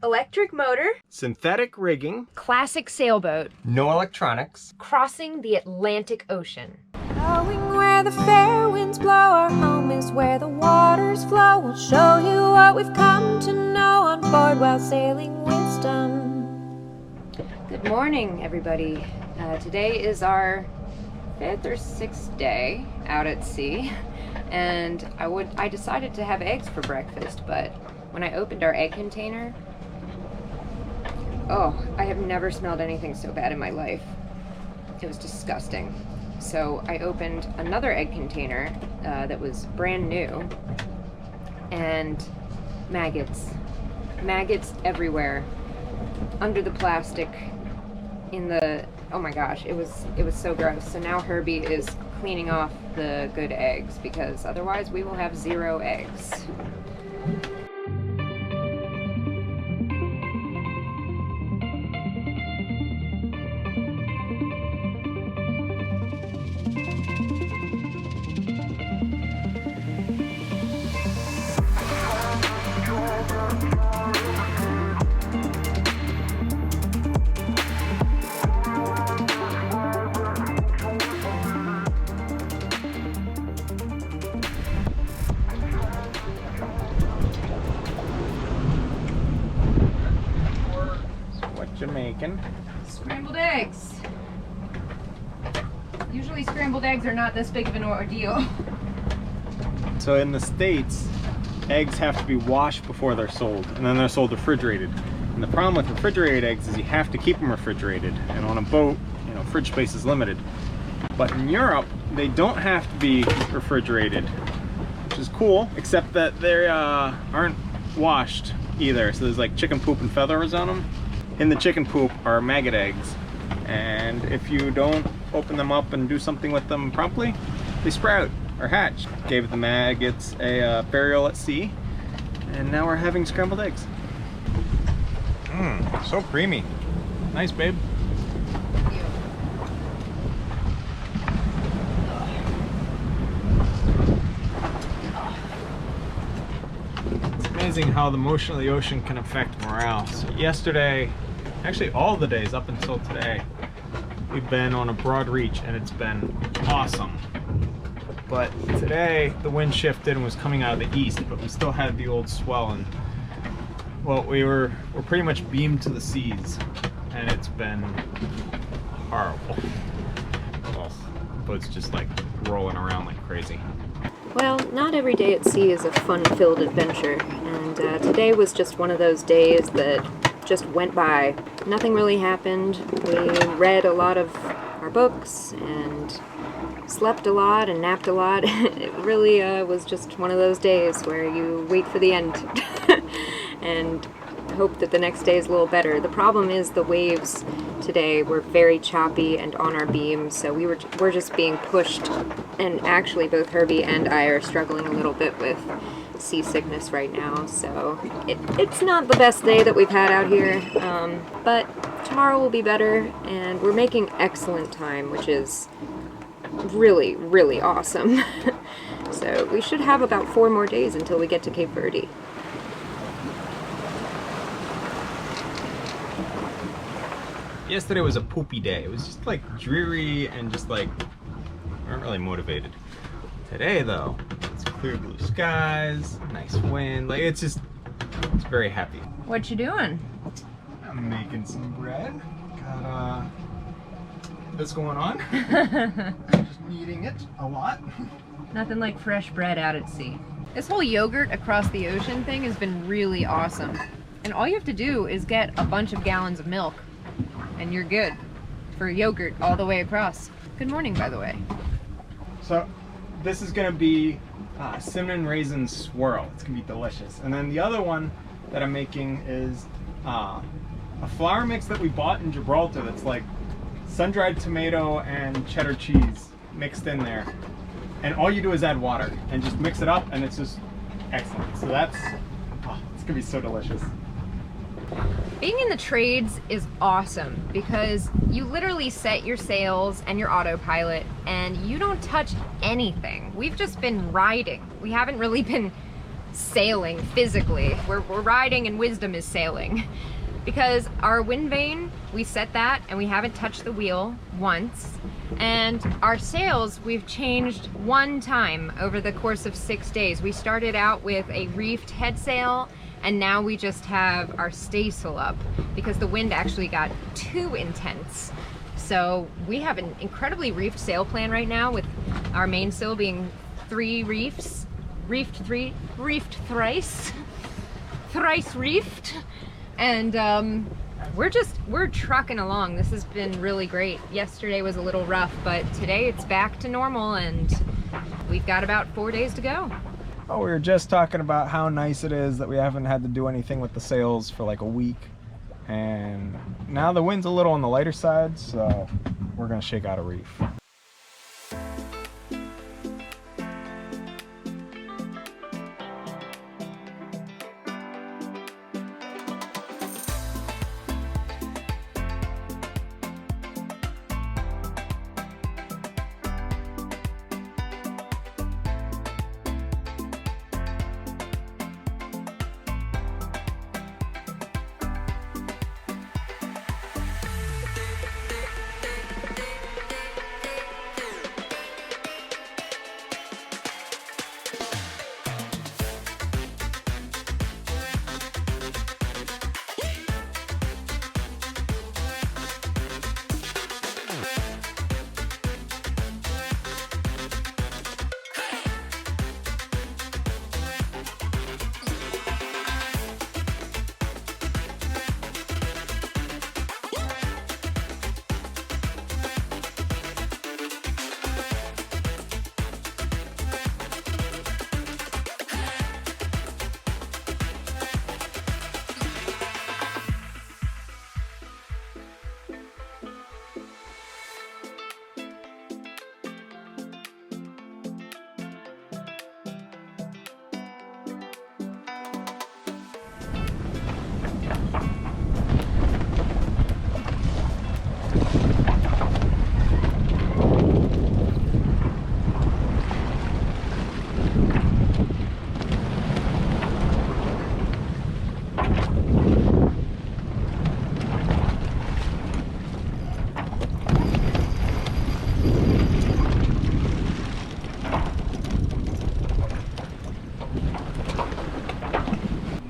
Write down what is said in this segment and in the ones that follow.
Electric motor. Synthetic rigging. Classic sailboat. No electronics. Crossing the Atlantic Ocean. Going where the fair winds blow, our home is where the waters flow. We'll show you what we've come to know on board while sailing wisdom. Good morning, everybody. Today is our 5th or 6th day out at sea, and I decided to have eggs for breakfast, but when I opened our egg container, oh, I have never smelled anything so bad in my life. It was disgusting. So I opened another egg container that was brand new, and maggots everywhere, under the plastic, in the, oh my gosh, it was so gross. So now Herby is cleaning off the good eggs, because otherwise we will have 0 eggs. Jamaican. Scrambled eggs. Usually scrambled eggs are not this big of an ordeal. So in the States, eggs have to be washed before they're sold, and then they're sold refrigerated. And the problem with refrigerated eggs is you have to keep them refrigerated, and on a boat, you know, fridge space is limited. But in Europe, they don't have to be refrigerated, which is cool, except that they aren't washed either. So there's like chicken poop and feathers on them. In the chicken poop are maggot eggs, and if you don't open them up and do something with them promptly, they sprout or hatch. Gave the maggots a burial at sea, and now we're having scrambled eggs. So creamy. Nice, babe. It's amazing how the motion of the ocean can affect morale. So yesterday, actually all the days up until today, we've been on a broad reach and it's been awesome. But today the wind shifted and was coming out of the east, but we still had the old swell, and well, we're pretty much beamed to the seas, and it's been horrible. Well, the boat's just like rolling around like crazy. Well, not every day at sea is a fun-filled adventure, and today was just one of those days that just went by. Nothing really happened. We read a lot of our books and slept a lot and napped a lot. It really was just one of those days where you wait for the end and hope that the next day is a little better. The problem is the waves today were very choppy and on our beam, so we're just being pushed, and actually both Herby and I are struggling a little bit with seasickness right now, so it's not the best day that we've had out here, but tomorrow will be better, and we're making excellent time, which is really, really awesome. So we should have about 4 more days until we get to Cape Verde. Yesterday was a poopy day. It was just like dreary and just like, we weren't really motivated. Today though, it's clear blue skies, nice wind, like it's very happy. What you doing? I'm making some bread. Got this going on. Just kneading it a lot. Nothing like fresh bread out at sea. This whole yogurt across the ocean thing has been really awesome. And all you have to do is get a bunch of gallons of milk, and you're good for yogurt all the way across. Good morning, by the way. So this is gonna be cinnamon raisin swirl. It's gonna be delicious. And then the other one that I'm making is a flour mix that we bought in Gibraltar that's like sun-dried tomato and cheddar cheese mixed in there. And all you do is add water and just mix it up, and it's just excellent. So that's, it's gonna be so delicious. Being in the trades is awesome because you literally set your sails and your autopilot and you don't touch anything. We've just been riding. We haven't really been sailing physically. We're riding and wisdom is sailing. Because our wind vane, we set that and we haven't touched the wheel once. And our sails, we've changed one time over the course of 6 days. We started out with a reefed head sail, and now we just have our staysail up because the wind actually got too intense. So we have an incredibly reefed sail plan right now, with our mainsail being 3 reefs, reefed thrice, thrice reefed. And we're trucking along. This has been really great. Yesterday was a little rough, but today it's back to normal and we've got about 4 days to go. Oh, we were just talking about how nice it is that we haven't had to do anything with the sails for like a week. And now the wind's a little on the lighter side, so we're gonna shake out a reef.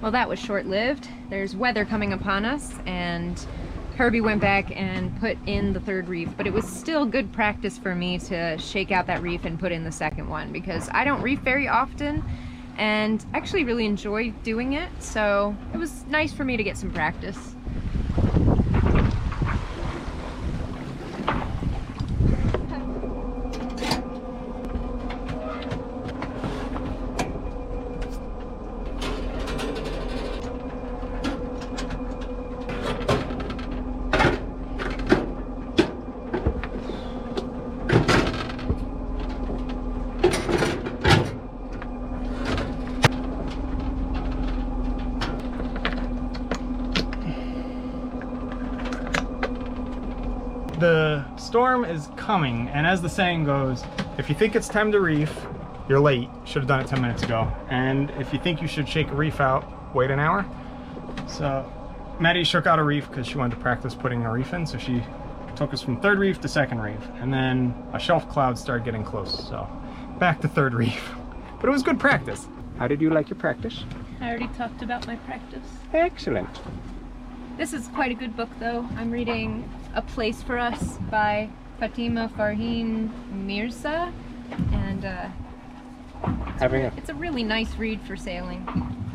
Well, that was short-lived. There's weather coming upon us, and Herby went back and put in the 3rd reef, but it was still good practice for me to shake out that reef and put in the 2nd one, because I don't reef very often and actually really enjoy doing it, so it was nice for me to get some practice. The storm is coming, and as the saying goes, if you think it's time to reef, you're late. Should have done it 10 minutes ago. And if you think you should shake a reef out, wait an hour. So Maddie shook out a reef because she wanted to practice putting a reef in, so she took us from 3rd reef to 2nd reef, and then a shelf cloud started getting close, so back to 3rd reef. But it was good practice. How did you like your practice? I already talked about my practice. Excellent. This is quite a good book, though. I'm reading A Place for Us by Fatima Farheen Mirza, and it's a really nice read for sailing.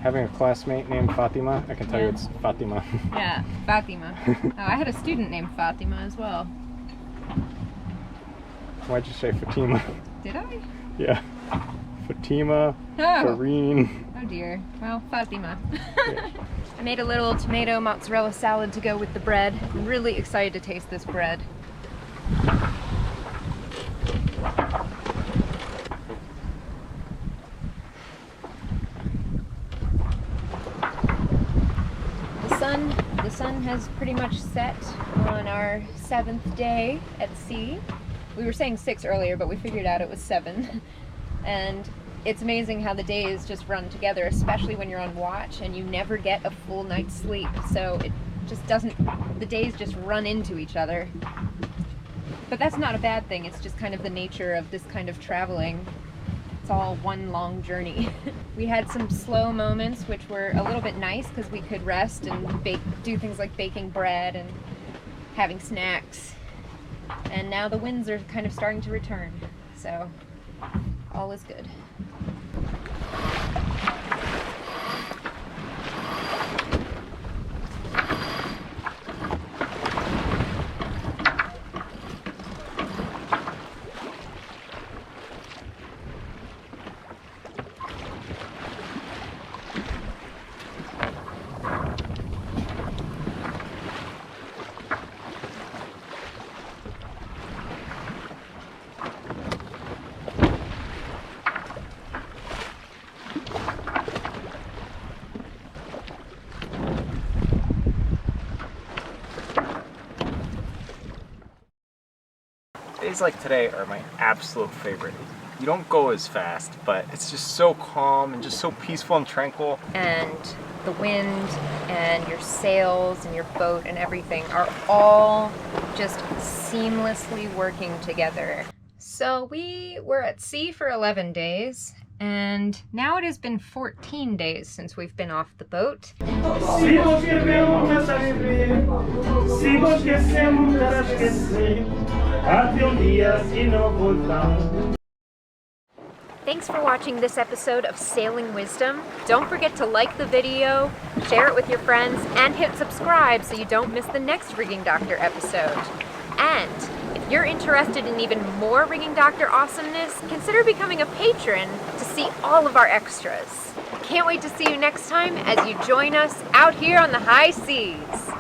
Having a classmate named Fatima, I can tell you it's Fatima. Yeah, Fatima. I had a student named Fatima as well. Why'd you say Fatima? Did I? Yeah. Fatima, Farheen. Oh dear. Well, Fatima. I made a little tomato mozzarella salad to go with the bread. I'm really excited to taste this bread. The sun has pretty much set on our 7th day at sea. We were saying 6 earlier, but we figured out it was 7. And It's amazing how the days just run together, especially when you're on watch and you never get a full night's sleep. So it just doesn't, the days just run into each other. But that's not a bad thing. It's just kind of the nature of this kind of traveling. It's all one long journey. We had some slow moments, which were a little bit nice because we could rest and do things like baking bread and having snacks. And now the winds are kind of starting to return. So all is good. Days like today are my absolute favorite. You don't go as fast, but it's just so calm and just so peaceful and tranquil. And the wind and your sails and your boat and everything are all just seamlessly working together. So we were at sea for 11 days, and now it has been 14 days since we've been off the boat. Thanks for watching this episode of Sailing Wisdom. Don't forget to like the video, share it with your friends, and hit subscribe so you don't miss the next Rigging Doctor episode. And if you're interested in even more Rigging Doctor awesomeness, consider becoming a patron to see all of our extras. Can't wait to see you next time as you join us out here on the high seas.